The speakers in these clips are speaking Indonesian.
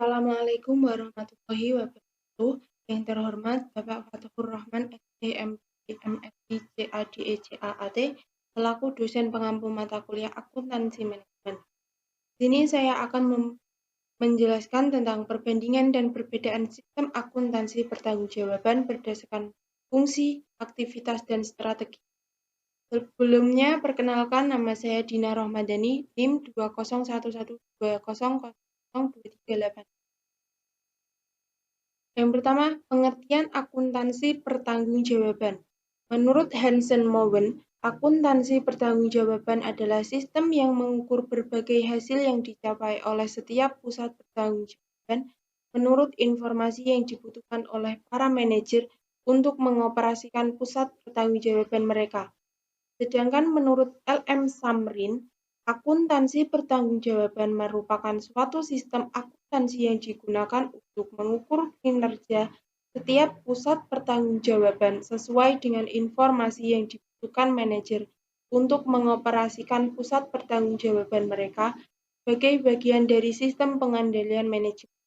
Assalamualaikum warahmatullahi wabarakatuh. Yang terhormat Bapak Fathur Rahman, SDM, MSc, CAD, CAAT, selaku dosen pengampu mata kuliah Akuntansi Manajemen. Di sini saya akan menjelaskan tentang perbandingan dan perbedaan sistem akuntansi pertanggungjawaban berdasarkan fungsi, aktivitas, dan strategi. Sebelumnya, perkenalkan nama saya Dina Rohmadani, NIM 20112000238. Yang pertama, pengertian akuntansi pertanggungjawaban. Menurut Hansen Mowen, akuntansi pertanggungjawaban adalah sistem yang mengukur berbagai hasil yang dicapai oleh setiap pusat pertanggungjawaban menurut informasi yang dibutuhkan oleh para manajer untuk mengoperasikan pusat pertanggungjawaban mereka. Sedangkan menurut L.M. Samrin, akuntansi pertanggungjawaban merupakan suatu sistem akuntansi yang digunakan untuk mengukur kinerja setiap pusat pertanggungjawaban sesuai dengan informasi yang dibutuhkan manajer untuk mengoperasikan pusat pertanggungjawaban mereka sebagai bagian dari sistem pengendalian manajemen.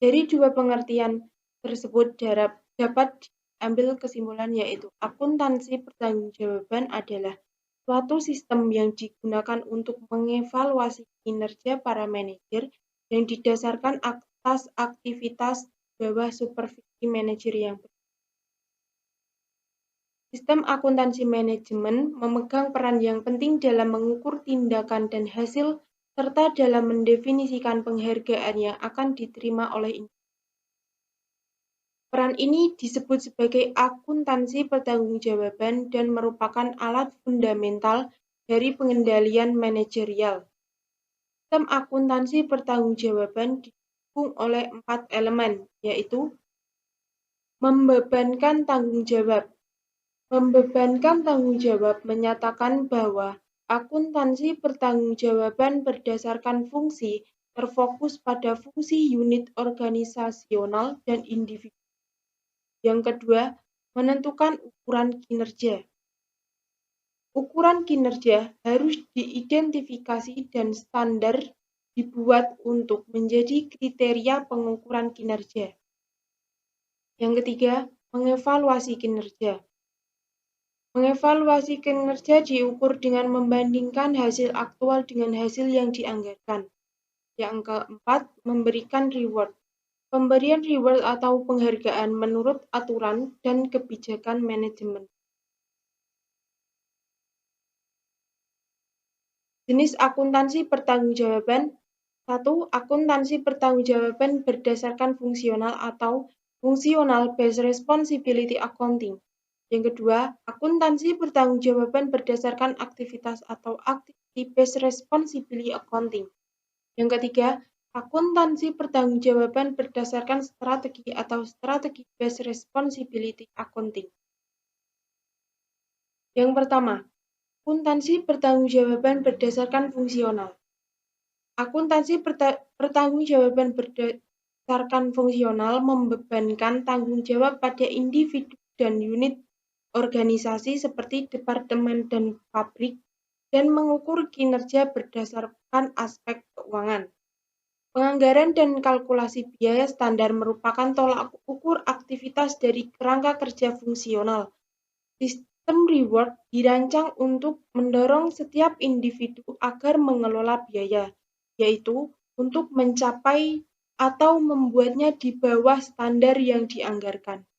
Dari dua pengertian tersebut dapat diambil kesimpulan yaitu akuntansi pertanggungjawaban adalah suatu sistem yang digunakan untuk mengevaluasi kinerja para manajer yang didasarkan atas aktivitas bawah supervisi manajer yang berbeda. Sistem akuntansi manajemen memegang peran yang penting dalam mengukur tindakan dan hasil serta dalam mendefinisikan penghargaan yang akan diterima oleh individu. Peran ini disebut sebagai akuntansi pertanggungjawaban dan merupakan alat fundamental dari pengendalian manajerial. Sistem akuntansi pertanggungjawaban didukung oleh 4 elemen, yaitu membebankan tanggung jawab. Membebankan tanggung jawab menyatakan bahwa akuntansi pertanggungjawaban berdasarkan fungsi terfokus pada fungsi unit organisasional dan individu. Yang kedua, menentukan ukuran kinerja. Ukuran kinerja harus diidentifikasi dan standar dibuat untuk menjadi kriteria pengukuran kinerja. Yang ketiga, mengevaluasi kinerja. Mengevaluasi kinerja diukur dengan membandingkan hasil aktual dengan hasil yang dianggarkan. Yang keempat, memberikan reward. Pemberian reward atau penghargaan menurut aturan dan kebijakan manajemen. Jenis akuntansi pertanggungjawaban. 1. Akuntansi pertanggungjawaban berdasarkan fungsional atau Functional Based Responsibility Accounting. Yang kedua, akuntansi pertanggungjawaban berdasarkan aktivitas atau Activity Based Responsibility Accounting. Yang ketiga, akuntansi pertanggungjawaban berdasarkan strategi atau Strategy Based Responsibility Accounting. Yang pertama, akuntansi pertanggungjawaban berdasarkan fungsional. Akuntansi pertanggungjawaban berdasarkan fungsional membebankan tanggung jawab pada individu dan unit organisasi seperti departemen dan pabrik dan mengukur kinerja berdasarkan aspek keuangan. Penganggaran dan kalkulasi biaya standar merupakan tolak ukur aktivitas dari kerangka kerja fungsional. Sistem reward dirancang untuk mendorong setiap individu agar mengelola biaya, yaitu untuk mencapai atau membuatnya di bawah standar yang dianggarkan.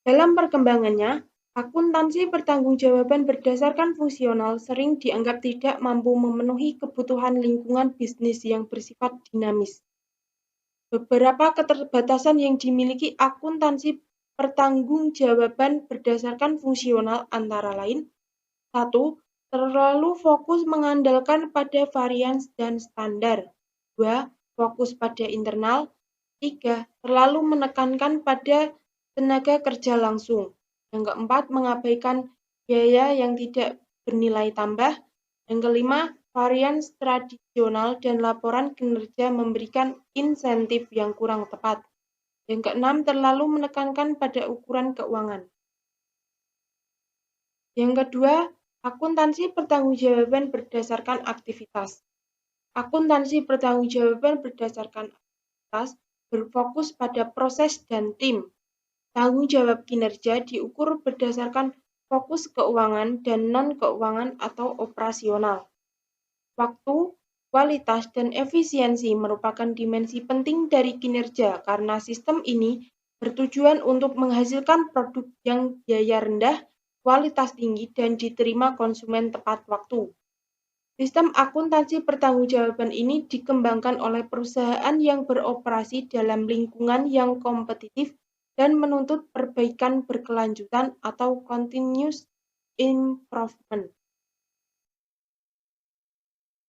Dalam perkembangannya, akuntansi pertanggungjawaban berdasarkan fungsional sering dianggap tidak mampu memenuhi kebutuhan lingkungan bisnis yang bersifat dinamis. Beberapa keterbatasan yang dimiliki akuntansi pertanggungjawaban berdasarkan fungsional antara lain: 1. Terlalu fokus mengandalkan pada varians dan standar. 2. Fokus pada internal. 3. Terlalu menekankan pada tenaga kerja langsung. Yang keempat, mengabaikan biaya yang tidak bernilai tambah. Yang kelima, varians tradisional dan laporan kinerja memberikan insentif yang kurang tepat. Yang keenam, terlalu menekankan pada ukuran keuangan. Yang kedua, akuntansi pertanggungjawaban berdasarkan aktivitas. Akuntansi pertanggungjawaban berdasarkan atas berfokus pada proses dan tim. Tanggung jawab kinerja diukur berdasarkan fokus keuangan dan non-keuangan atau operasional. Waktu, kualitas, dan efisiensi merupakan dimensi penting dari kinerja karena sistem ini bertujuan untuk menghasilkan produk yang biaya rendah, kualitas tinggi, dan diterima konsumen tepat waktu. Sistem akuntansi pertanggungjawaban ini dikembangkan oleh perusahaan yang beroperasi dalam lingkungan yang kompetitif dan menuntut perbaikan berkelanjutan atau continuous improvement.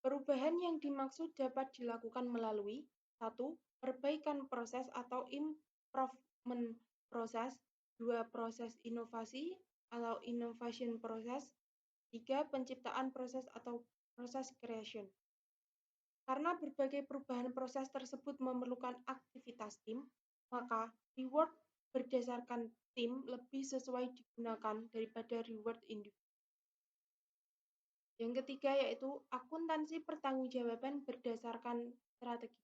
Perubahan yang dimaksud dapat dilakukan melalui 1. Perbaikan proses atau improvement proses, 2. Proses inovasi atau innovation proses, 3. Penciptaan proses atau proses creation. Karena berbagai perubahan proses tersebut memerlukan aktivitas tim, maka reward berdasarkan tim lebih sesuai digunakan daripada reward individu. Yang ketiga yaitu akuntansi pertanggungjawaban berdasarkan strategi.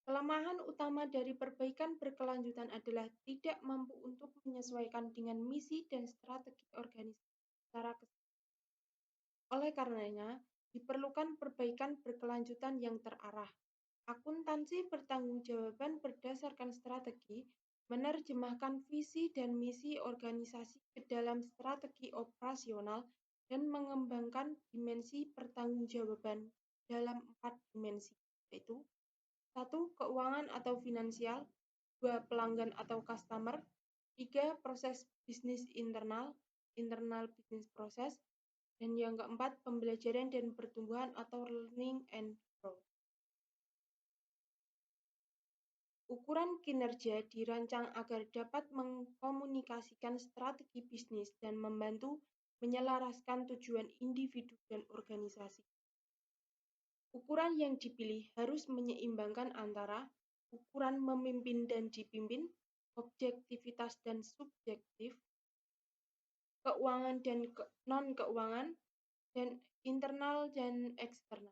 Kelemahan utama dari perbaikan berkelanjutan adalah tidak mampu untuk menyesuaikan dengan misi dan strategi organisasi secara keseluruhan. Oleh karenanya, diperlukan perbaikan berkelanjutan yang terarah. Akuntansi pertanggungjawaban berdasarkan strategi menerjemahkan visi dan misi organisasi ke dalam strategi operasional dan mengembangkan dimensi pertanggungjawaban dalam 4 dimensi, yaitu 1. Keuangan atau finansial, 2. Pelanggan atau customer, 3. Proses bisnis internal, internal business process, dan yang keempat, pembelajaran dan pertumbuhan atau learning and growth. Ukuran kinerja dirancang agar dapat mengkomunikasikan strategi bisnis dan membantu menyelaraskan tujuan individu dan organisasi. Ukuran yang dipilih harus menyeimbangkan antara ukuran memimpin dan dipimpin, objektivitas dan subjektif, keuangan dan non-keuangan, dan internal dan eksternal.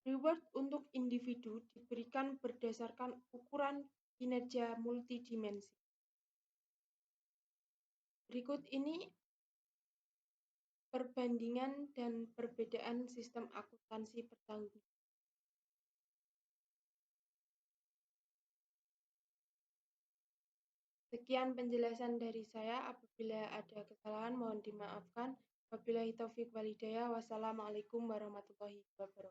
Reward untuk individu diberikan berdasarkan ukuran kinerja multidimensi. Berikut ini perbandingan dan perbedaan sistem akuntansi pertanggungjawaban. Sekian penjelasan dari saya. Apabila ada kesalahan mohon dimaafkan. Wabillahi taufiq walhidayah. Wassalamualaikum warahmatullahi wabarakatuh.